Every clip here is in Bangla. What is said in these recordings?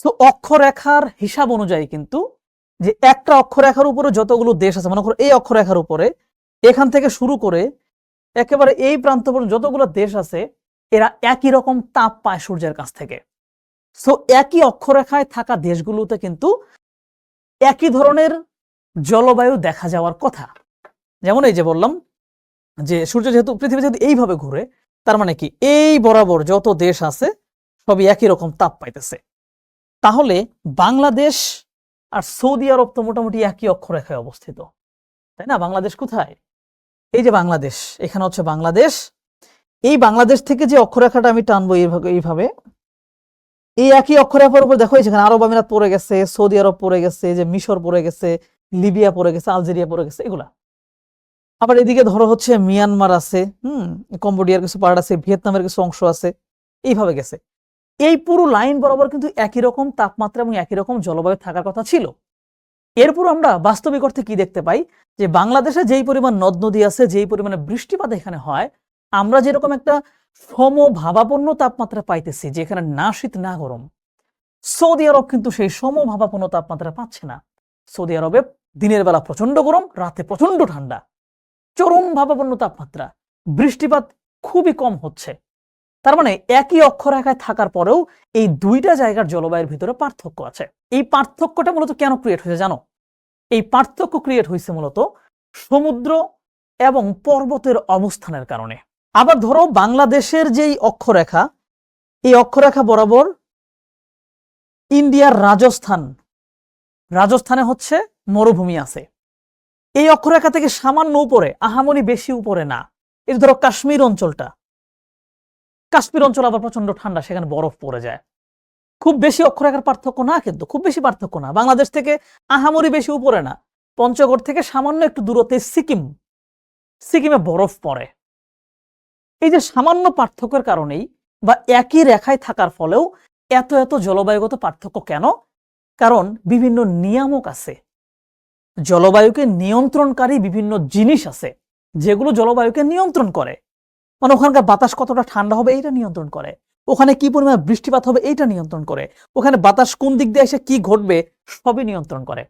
তো অক্ষরেখার হিসাব অনুযায়ী কিন্তু যে একটা অক্ষরেখার উপরে যতগুলো দেশ আছে, মনে করো এই অক্ষরেখার উপরে এখান থেকে শুরু করে একেবারে এই প্রান্ত পর্যন্ত যতগুলো দেশ আছে, এরা একই রকম তাপ পায় সূর্যের কাছ থেকে। সো একই অক্ষরেখায় থাকা দেশগুলোতে কিন্তু একই ধরনের জলবায়ু দেখা যাওয়ার কথা। যেমন এই যে বললাম যে সূর্য যেহেতু পৃথিবী যেহেতু এইভাবে ঘুরে, তার মানে কি এই বরাবর যত দেশ আছে সবই একই রকম তাপ পাইতেছে। তাহলে বাংলাদেশ আর সৌদি আরব তো মোটামুটি একই অক্ষরেখায় অবস্থিত, তাই না? বাংলাদেশ কোথায়? এই যে বাংলাদেশ, এখানে হচ্ছে বাংলাদেশ। এই বাংলাদেশ থেকে যে অক্ষরেখাটা আমি টানবো এইভাবে, এই একই অক্ষরেখার উপর দেখো যেখানে আরব আমিরাত পড়ে গেছে, সৌদি আরব পড়ে গেছে, যে মিশর পড়ে গেছে, লিবিয়া পড়ে গেছে, আলজেরিয়া পড়ে গেছে, এগুলা। আবার এদিকে ধরো হচ্ছে মিয়ানমার আছে, কম্বোডিয়ার কিছু পার্ট আছে, ভিয়েতনামের কিছু অংশ আছে, এইভাবে গেছে। এই পুরো লাইন বরাবর কিন্তু একই রকম তাপমাত্রা এবং একই রকম জলবায়ু থাকার কথা ছিল। এরপর আমরা বাস্তবিক অর্থে কি দেখতে পাই, যে বাংলাদেশে যেই পরিমাণ নদ নদী আছে, যেই পরিমাণে বৃষ্টিপাত এখানে হয়, আমরা যেরকম একটা সমভাবাপন্ন তাপমাত্রা পাইতেছি, যেখানে না শীত না গরম, সৌদি আরব কিন্তু সেই সমভাবাপন্ন তাপমাত্রা পাচ্ছে না। সৌদি আরবে দিনের বেলা প্রচন্ড গরম, রাতে প্রচন্ড ঠান্ডা, চরম ভাবাপন্ন তাপমাত্রা, বৃষ্টিপাত খুবই কম হচ্ছে। তার মানে একই অক্ষরেখায় থাকার পরেও এই দুইটা জায়গার জলবায়ুর ভিতরে পার্থক্য আছে। এই পার্থক্যটা মূলত কেন ক্রিয়েট হয়েছে জানো? এই পার্থক্য ক্রিয়েট হয়েছে মূলত সমুদ্র এবং পর্বতের অবস্থানের কারণে। আবার ধরো বাংলাদেশের যেই অক্ষরেখা, এই অক্ষরেখা বরাবর ইন্ডিয়ার রাজস্থানে হচ্ছে মরুভূমি আছে। এই অক্ষরেখা থেকে সামান্য উপরে, আহামরি বেশি উপরে না, এই ধরো কাশ্মীর অঞ্চল আবার প্রচন্ড ঠান্ডা, সেখানে বরফ পড়ে যায়। খুব বেশি অক্ষরেখার পার্থক্য না, কিন্তু খুব বেশি পার্থক্য না। বাংলাদেশ থেকে আহামরি বেশি উপরে না, পঞ্চগড় থেকে সামান্য একটু দূরত্বে সিকিমে বরফ পড়ে। এই যে সামান্য পার্থক্যের কারণেই বা একই রেখায় থাকার ফলেও এত এত জলবায়ুগত পার্থক্য কেন? কারণ বিভিন্ন নিয়ামক আছে, জলবায়ুকে নিয়ন্ত্রণকারী বিভিন্ন জিনিস আছে যেগুলো জলবায়ুকে নিয়ন্ত্রণ করে। মানে ওখানকার বাতাস কতটা ঠান্ডা হবে এইটা নিয়ন্ত্রণ করে, ওখানে কি পরিমাণ বৃষ্টিপাত হবে এইটা নিয়ন্ত্রণ করে, ওখানে বাতাস কোন দিক দিয়ে এসে কি ঘটবে সবই নিয়ন্ত্রণ করে।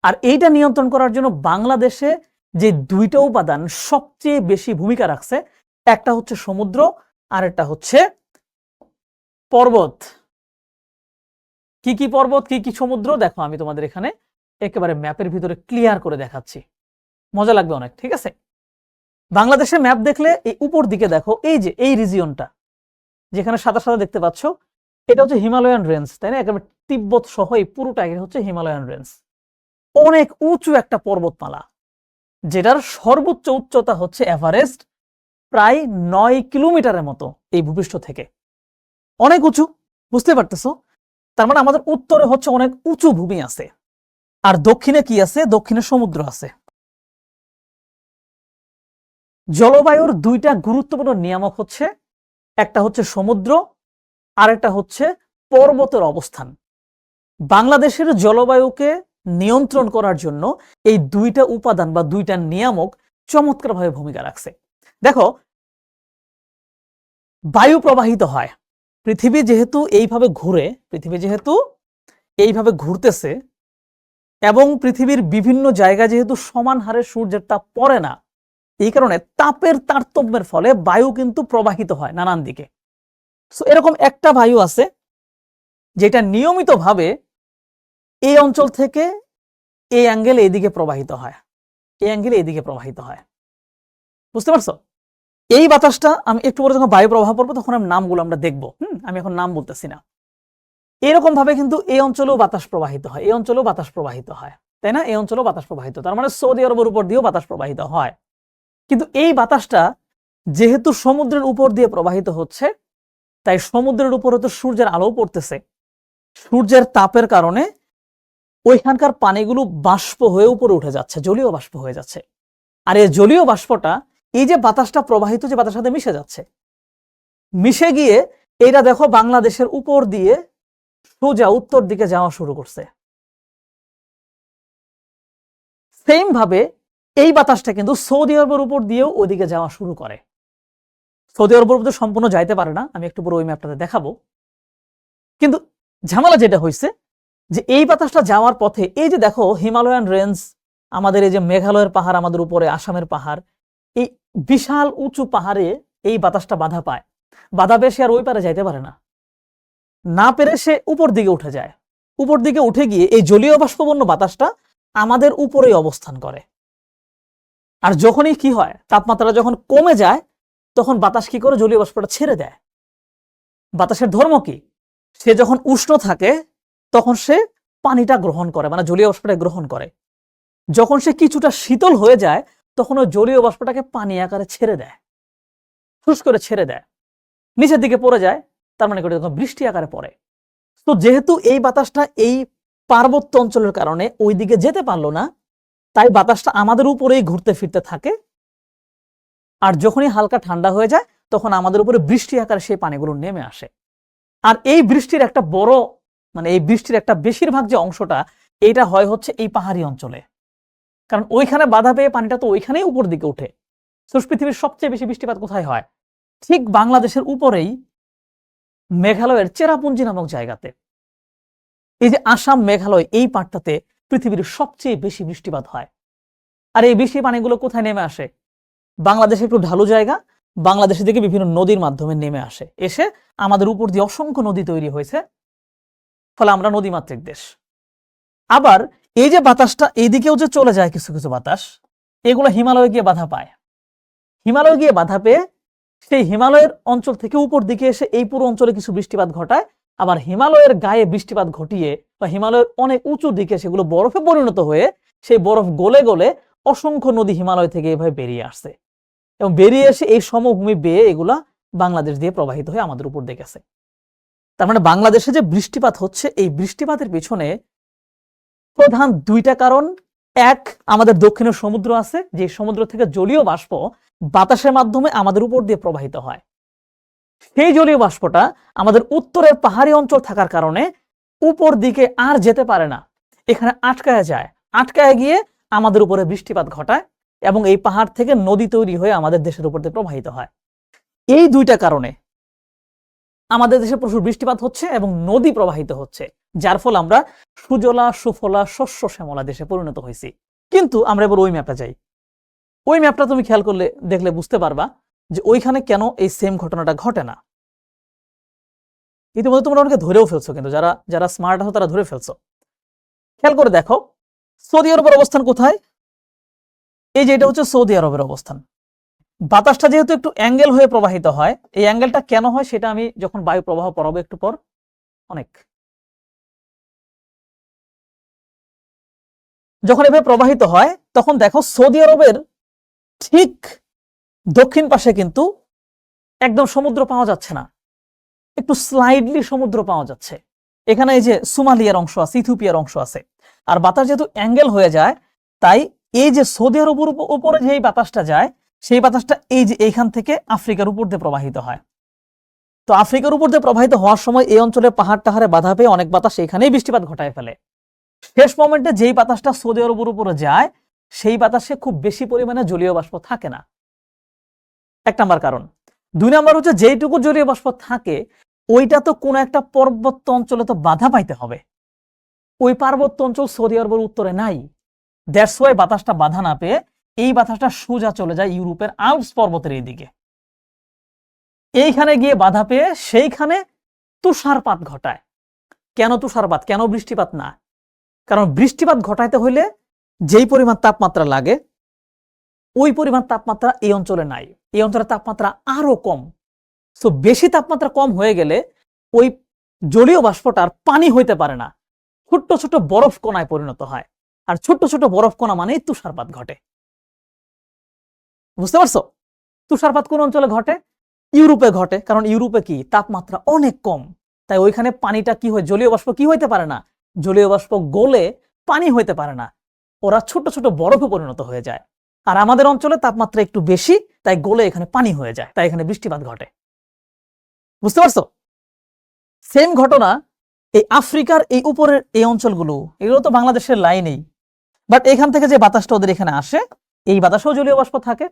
আর এইটা নিয়ন্ত্রণ করার জন্য বাংলাদেশে যে দুইটা উপাদান সবচেয়ে বেশি ভূমিকা রাখছে, একটা হচ্ছে সমুদ্র আর একটা হচ্ছে পর্বত। কি কি পর্বত, কি কি সমুদ্র, দেখো আমি তোমাদের এখানে একেবারে ম্যাপের ভিতরে ক্লিয়ার করে দেখাচ্ছি, মজা লাগবে অনেক। ঠিক আছে, বাংলাদেশের ম্যাপ দেখলে এই উপর দিকে দেখো, এই যে এই রিজিয়নটা যেখানে সাদা সাদা দেখতে পাচ্ছ, এটা হচ্ছে হিমালয়ান রেঞ্জ, তাই না? একেবারে তিব্বত সহ এই পুরোটা হচ্ছে হিমালয়ান রেঞ্জ। অনেক উঁচু একটা পর্বতমালা, যেটার সর্বোচ্চ উচ্চতা হচ্ছে এভারেস্ট প্রায় 9 কিলোমিটারের মতো এই ভূপৃষ্ঠ থেকে। অনেক উঁচু, বুঝতে পারতেছো? তার মানে আমাদের উত্তরে হচ্ছে অনেক উঁচু ভূমি আছে, আর দক্ষিণে কি আছে? দক্ষিণে সমুদ্র আছে। জলবায়ুর দুইটা গুরুত্বপূর্ণ নিয়ামক হচ্ছে, একটা হচ্ছে সমুদ্র আর একটা হচ্ছে পর্বতের অবস্থান। বাংলাদেশের জলবায়ুকে নিয়ন্ত্রণ করার জন্য এই দুইটা উপাদান বা দুইটা নিয়ামক চমৎকারভাবে ভূমিকা রাখছে। দেখো, বায়ু প্রবাহিত হয়, পৃথিবী যেহেতু এইভাবে ঘুরতেছে এবং পৃথিবীর বিভিন্ন জায়গায় যেহেতু সমান হারে সূর্যের তাপ পড়ে না, এই কারণে তাপের তারতম্যের ফলে বায়ু কিন্তু প্রবাহিত হয় নানান দিকে। সো এরকম একটা বায়ু আছে যেটা নিয়মিতভাবে এই অঞ্চল থেকে এই অ্যাঙ্গেলে এদিকে প্রবাহিত হয়, বুঝতে পারছো? এই বাতাসটা আমি একটু পরে যখন বায়ু প্রবাহ পড়বো তখন নামগুলো আমরা দেখবো। আমি এখন নাম বলতেছি না। এরকম ভাবে কিন্তু এই অঞ্চলেও বাতাস প্রবাহিত হয়, এই অঞ্চলেও বাতাস প্রবাহিত হয়, তাই না? এই অঞ্চলেও বাতাস প্রবাহিত, তার মানে সৌদি আরবের উপর দিয়েও বাতাস প্রবাহিত হয়। কিন্তু এই বাতাসটা যেহেতু সমুদ্রের উপর দিয়ে প্রবাহিত হচ্ছে, তাই সমুদ্রের উপরে তো সূর্যের আলো পড়তেছে, সূর্যের তাপের কারণে ওইখানকার পানিগুলো বাষ্প হয়ে উপরে উঠে যাচ্ছে, জলীয় বাষ্প হয়ে যাচ্ছে। আর এই জলীয় বাষ্পটা এই যে বাতাসটা প্রবাহিত, যে বাতাসের সাথে মিশে যাচ্ছে, মিশে গিয়ে এইটা দেখো বাংলাদেশের উপর দিয়ে সোজা উত্তর দিকে যাওয়া শুরু করছে। সেম ভাবে এই বাতাসটা কিন্তু সৌদি আরবের উপর দিয়েও ওইদিকে যাওয়া শুরু করে। সৌদি আরবের উপর সম্পূর্ণ যাইতে পারে না, আমি একটু পরে ওই ম্যাপটাতে দেখাবো। কিন্তু ঝামেলা যেটা হয়েছে যে এই বাতাসটা যাওয়ার পথে এই যে দেখো হিমালয়ান রেঞ্জ, আমাদের এই যে মেঘালয়ের পাহাড়, আমাদের উপরে আসামের পাহাড়, এই বিশাল উঁচু পাহাড়ে এই বাতাসটা বাধা পায়। বাধা পেয়ে সে আর ওই পারে যাইতে পারে না, না পেরে সে উপর দিকে উঠে যায়। উপর দিকে উঠে গিয়ে এই জলীয় বাষ্পবর্ণ বাতাসটা আমাদের উপরেই অবস্থান করে। আর যখনই কি হয়, তাপমাত্রা যখন কমে যায় তখন বাতাস কি করে, জলীয় বাষ্পটা ছেড়ে দেয়। বাতাসের ধর্ম কি, সে যখন উষ্ণ থাকে তখন সে পানিটা গ্রহণ করে, মানে জলীয় বাষ্পটা গ্রহণ করে। যখন সে কিছুটা শীতল হয়ে যায় তখন ওই জলীয় বাষ্পটাকে পানি আকারে ছেড়ে দেয়, ফুস করে ছেড়ে দেয়, নিচের দিকে পড়ে যায়। তার মানে তখন বৃষ্টি আকারে পড়ে। তো যেহেতু এই বাতাসটা এই পার্বত্য অঞ্চলের কারণে ওই দিকে যেতে পারলো না, তাই বাতাসটা আমাদের উপরেই ঘুরতে ফিরতে থাকে। আর যখনই হালকা ঠান্ডা হয়ে যায় তখন আমাদের উপরে বৃষ্টি আকারে সেই পানিগুলো নেমে আসে। আর এই বৃষ্টির একটা বড়, মানে এই বৃষ্টির একটা বেশিরভাগ যে অংশটা, এটা হয় হচ্ছে এই পাহাড়ি অঞ্চলে, কারণ ওইখানে বাধা পেয়ে পানিটা তো ওইখানেই উপর দিকে উঠে। পৃথিবীর সবচেয়ে বেশি বৃষ্টিপাত কোথায় হয়? ঠিক বাংলাদেশের উপরেই মেঘালয়ের চেরাপুঞ্জি নামক জায়গাতে। এই যে আসাম মেঘালয় এই পাটটাতে পৃথিবীর সবচেয়ে বেশি বৃষ্টিপাত হয়। আর এই বৃষ্টি পানিগুলো কোথায় নেমে আসে? বাংলাদেশে একটু ঢালু জায়গা, বাংলাদেশের দিকে বিভিন্ন নদীর মাধ্যমে নেমে আসে, এসে আমাদের উপর দিয়ে অসংখ্য নদী তৈরি হয়েছে, ফলে আমরা নদীমাতৃক দেশ। আবার এই যে বাতাসটা এইদিকেও যে চলে যায়, কিছু কিছু বাতাস এগুলো হিমালয়ে গিয়ে বাধা পায়। হিমালয়ে গিয়ে বাধা পেয়ে সেই হিমালয়ের অঞ্চল থেকে উপর দিকে এসে এই পুরো অঞ্চলে কিছু বৃষ্টিপাত ঘটায়। আবার হিমালয়ের গায়ে বৃষ্টিপাত ঘটিয়ে বা হিমালয়ের অনেক উঁচু দিকে সেগুলো বরফে পরিণত হয়ে সেই বরফ গলে গলে অসংখ্য নদী হিমালয় থেকে এভাবে বেরিয়ে আসছে, এবং বেরিয়ে এসে এই সমভূমি বেয়ে এগুলা বাংলাদেশ দিয়ে প্রবাহিত হয়ে আমাদের উপর দিয়ে গেছে। তার মানে বাংলাদেশে যে বৃষ্টিপাত হচ্ছে, এই বৃষ্টিপাতের পিছনে প্রধান দুইটা কারণ। এক, আমাদের দক্ষিণে সমুদ্র আছে, যে সমুদ্র থেকে জলীয় বাষ্প বাতাসের মাধ্যমে আমাদের উপর দিয়ে প্রবাহিত হয়। সেই জলীয় বাষ্পটা আমাদের উত্তরের পাহাড়ি অঞ্চল থাকার কারণে উপর দিকে আর যেতে পারে না, এখানে আটকায় যায়। আটকায় গিয়ে আমাদের উপরে বৃষ্টিপাত ঘটায় এবং এই পাহাড় থেকে নদী তৈরি হয়ে আমাদের দেশের উপর দিয়ে প্রবাহিত হয়। এই দুইটা কারণে আমাদের দেশে প্রচুর বৃষ্টিপাত হচ্ছে এবং নদী প্রবাহিত হচ্ছে, যার ফলে আমরা সুজলা সুফলা শস্য শ্যামলা দেশে পরিণত হয়েছি। কিন্তু আমরা এবার ওই ম্যাপে যাই। ওই ম্যাপটা তুমি খেয়াল করলে দেখলে বুঝতে পারবা যে ওইখানে কেন এই সেম ঘটনাটা ঘটে না। ইতিমধ্যে তোমরা অনেকে ধরেও ফেলছো, কিন্তু যারা যারা স্মার্ট আছো তারা ধরে ফেলছো। খেয়াল করে দেখো সৌদি আরবের অবস্থান কোথায়। এই যে এটা হচ্ছে সৌদি আরবের অবস্থান। বাতাসটা যেহেতু একটু অ্যাঙ্গেল হয়ে প্রবাহিত হয়, এই অ্যাঙ্গেলটা কেন হয় সেটা আমি যখন বায়ু প্রবাহ পড়াবো একটু পর অনেক, যখন এভাবে প্রবাহিত হয় তখন দেখো সৌদি আরবের ঠিক দক্ষিণ পাশে কিন্তু একদম সমুদ্র পাওয়া যাচ্ছে না, একটু স্লাইডলি সমুদ্র পাওয়া যাচ্ছে। এখানে এই যে সোমালিয়ার অংশ আছে, ইথিওপিয়ার অংশ আছে। আর বাতাস যেহেতু অ্যাঙ্গেল হয়ে যায়, তাই এই যে সৌদি আরবের উপরে যে বাতাসটা যায়, সেই বাতাসটা এই যে এইখান থেকে আফ্রিকার উপর দিয়ে প্রবাহিত হয়। তো আফ্রিকার উপর দিয়ে প্রবাহিত হওয়ার সময় এই অঞ্চলে পাহাড় টাহারে বাধা পেয়ে অনেক বাতাস এখানেই বৃষ্টিপাত ঘটায় ফেলে। শেষ মোমেন্টে যেই বাতাসটা সৌদি আরবের উপরে যায়, সেই বাতাসে খুব বেশি পরিমাণে জলীয় বাষ্প থাকে না, এক নাম্বার কারণ। দুই নাম্বার হচ্ছে যেইটুকু জলীয় বাষ্প থাকে ওইটা তো কোনো একটা পার্বত্য অঞ্চলে তো বাধা পাইতে হবে। ওই পার্বত্য অঞ্চল সৌদি আরবের উত্তরে নাই, দ্যাটস ওয়াই বাতাসটা বাধা না পেয়ে এই বাতাসটা সোজা চলে যায় ইউরোপের আল্পস পর্বতের এই দিকে। এইখানে গিয়ে বাধা পেয়ে সেইখানে তুষারপাত ঘটায়। কেন তুষারপাত, কেন বৃষ্টিপাত না? কারণ বৃষ্টিপাত ঘটাইতে হইলে যেই পরিমাণ তাপমাত্রা লাগে ওই পরিমাণ তাপমাত্রা এই অঞ্চলে নাই, এই অঞ্চলের তাপমাত্রা আরো কম। তো বেশি তাপমাত্রা কম হয়ে গেলে ওই জলীয় বাষ্পটা আর পানি হইতে পারে না, ছোট্ট ছোট বরফ কণায় পরিণত হয়। আর ছোট্ট ছোট বরফ কণা মানেই তুষারপাত ঘটে। বুঝতে পারছো? তুষারপাত কোন অঞ্চলে ঘটে? ইউরোপে ঘটে, কারণ ইউরোপে কি তাপমাত্রা অনেক কম, তাই ওইখানে পানিটা কি হয়, জলীয় বাষ্প কি হইতে পারে না, জলীয় বাষ্প গলে পানি হইতে পারে না, ওরা ছোট ছোট বরফে পরিণত হয়ে যায়। আর আমাদের অঞ্চলে তাপমাত্রা একটু বেশি, তাই গলে এখানে পানি হয়ে যায়, তাই এখানে বৃষ্টিপাত ঘটে। বুঝতে পারছো? সেম ঘটনা এই আফ্রিকার এই উপরের এই অঞ্চলগুলো, এগুলো তো বাংলাদেশের লাইনেই, বাট এখান থেকে যে বাতাসটা ওদের এখানে আসে, এই বাতাসেও জলীয় বাষ্প থাকে।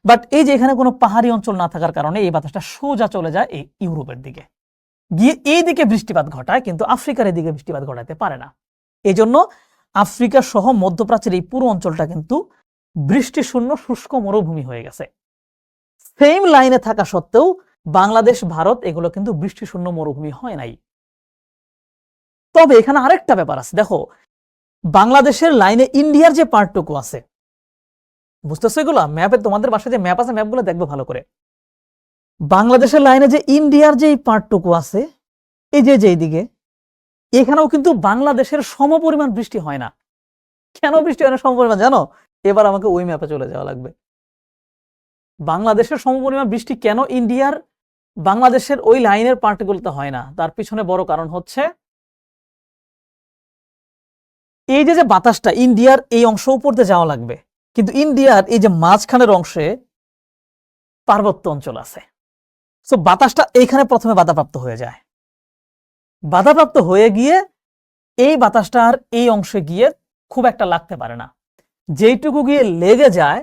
বাট এই যে এখানে কোনো পাহাড়ি অঞ্চল না থাকার কারণে এই বাতাসটা সোজা চলে যায় এই ইউরোপের দিকে। গিয়ে এই দিকে বৃষ্টিপাত ঘটায়, কিন্তু আফ্রিকার এদিকে বৃষ্টিপাত ঘটাতে পারে না। এই জন্য আফ্রিকা সহ মধ্যপ্রাচ্যের এই পুরো অঞ্চলটা কিন্তু বৃষ্টিশূন্য শুষ্ক মরুভূমি হয়ে গেছে। সেম লাইনে থাকা সত্ত্বেও বাংলাদেশ, ভারত এগুলো কিন্তু বৃষ্টিশূন্য মরুভূমি হয় নাই। তবে এখানে আরেকটা ব্যাপার আছে, দেখো বাংলাদেশের লাইনে ইন্ডিয়ার যে পার্টটুকু আছে, বুঝতেছো এগুলো? ম্যাপে, তোমাদের বাসায় যে ম্যাপ আছে ম্যাপগুলো দেখবে ভালো করে। বাংলাদেশের লাইনে যে ইন্ডিয়ার যে পার্টটুকু আছে, এই যে এইদিকে, এখানেও কিন্তু বাংলাদেশের সমপরিমাণ বৃষ্টি হয় না। কেন বৃষ্টি হয় না সমপরিমাণ জানো? এবার আমাকে ওই ম্যাপে চলে যাওয়া লাগবে। বাংলাদেশের সমপরিমাণ বৃষ্টি কেন ইন্ডিয়ার বাংলাদেশের ওই লাইনের পার্টগুলোতে হয় না, তার পিছনে বড় কারণ হচ্ছে এই যে বাতাসটা ইন্ডিয়ার এই অংশ উপর দিয়ে যাওয়া লাগবে, কিন্তু ইন্ডিয়ার এই যে মাঝখানের অংশে পার্বত্য অঞ্চল আছে। সো বাতাসটা এইখানে প্রথমে বাধাপ্রাপ্ত হয়ে যায়, বাধাপ্রাপ্ত হয়ে গিয়ে এই বাতাসটা আর এই অংশে গিয়ে খুব একটা লাগতে পারে না। যেইটুকু গিয়ে লেগে যায়,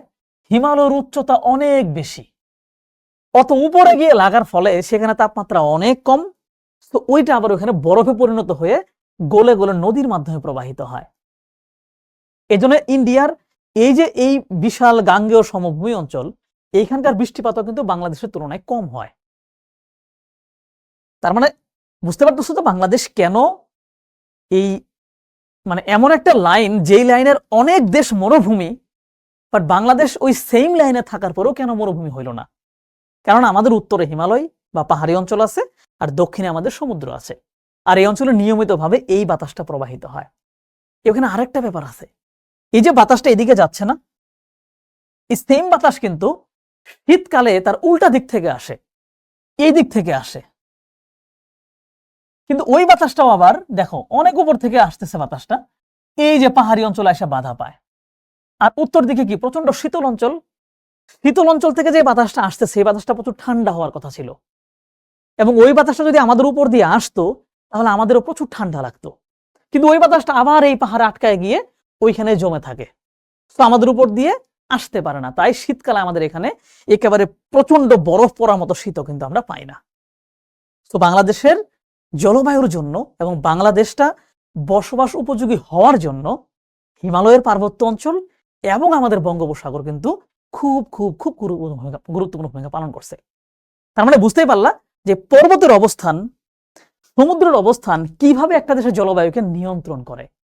হিমালয়ের উচ্চতা অনেক বেশি, অত উপরে গিয়ে লাগার ফলে সেখানে তাপমাত্রা অনেক কম। তো ওইটা আবার ওখানে বরফে পরিণত হয়ে গলে গলে নদীর মাধ্যমে প্রবাহিত হয়। এজন্য ইন্ডিয়ার এই যে এই বিশাল গাঙ্গেয় সমভূমি অঞ্চল, এইখানকার বৃষ্টিপাতও কিন্তু বাংলাদেশের তুলনায় কম হয়। তার মানে বুঝতে পারতেছো তো বাংলাদেশ কেন এই মানে এমন একটা লাইন, যেই লাইনের অনেক দেশ মরুভূমি, বাট বাংলাদেশ ওই সেম লাইনে থাকার পরেও কেন মরুভূমি হইল না? কারণ আমাদের উত্তরে হিমালয় বা পাহাড়ি অঞ্চল আছে, আর দক্ষিণে আমাদের সমুদ্র আছে, আর এই অঞ্চলে নিয়মিতভাবে এই বাতাসটা প্রবাহিত হয়। এখানে আরেকটা ব্যাপার আছে, এই যে বাতাসটা এদিকে যাচ্ছে না, এই সেম বাতাস কিন্তু শীতকালে তার উল্টা দিক থেকে আসে, এই দিক থেকে আসে। কিন্তু ওই বাতাসটাও আবার দেখো অনেক উপর থেকে আসতেছে বাতাসটা, এই যে পাহাড়ি অঞ্চলে এসে বাধা পায়। আর উত্তর দিকে কি প্রচন্ড শীতল অঞ্চল, শীতল অঞ্চল থেকে যে বাতাসটা আসতেছে সেই বাতাসটা প্রচুর ঠান্ডা হওয়ার কথা ছিল, এবং ওই বাতাসটা যদি আমাদের উপর দিয়ে আসতো তাহলে আমাদেরও প্রচুর ঠান্ডা লাগতো। কিন্তু ওই বাতাসটা আবার এই পাহাড়ে আটকায় গিয়ে ওইখানে জমে থাকে, তো আমাদের উপর দিয়ে আসতে পারে না। তাই শীতকালে আমাদের এখানে একেবারে প্রচন্ড বরফ পড়ার মতো শীতও কিন্তু আমরা পাই না। তো বাংলাদেশের জলবায়ুর জন্য এবং বাংলাদেশটা বসবাস উপযোগী হওয়ার জন্য হিমালয়ের পার্বত্য অঞ্চল এবং আমাদের বঙ্গোপসাগর কিন্তু খুব খুব খুব গুরুত্বপূর্ণ ভূমিকা পালন করছে। তার মানে বুঝতেই পারলা যে পর্বতের অবস্থান, সমুদ্রের অবস্থান কিভাবে একটা দেশের জলবায়ুকে নিয়ন্ত্রণ করে।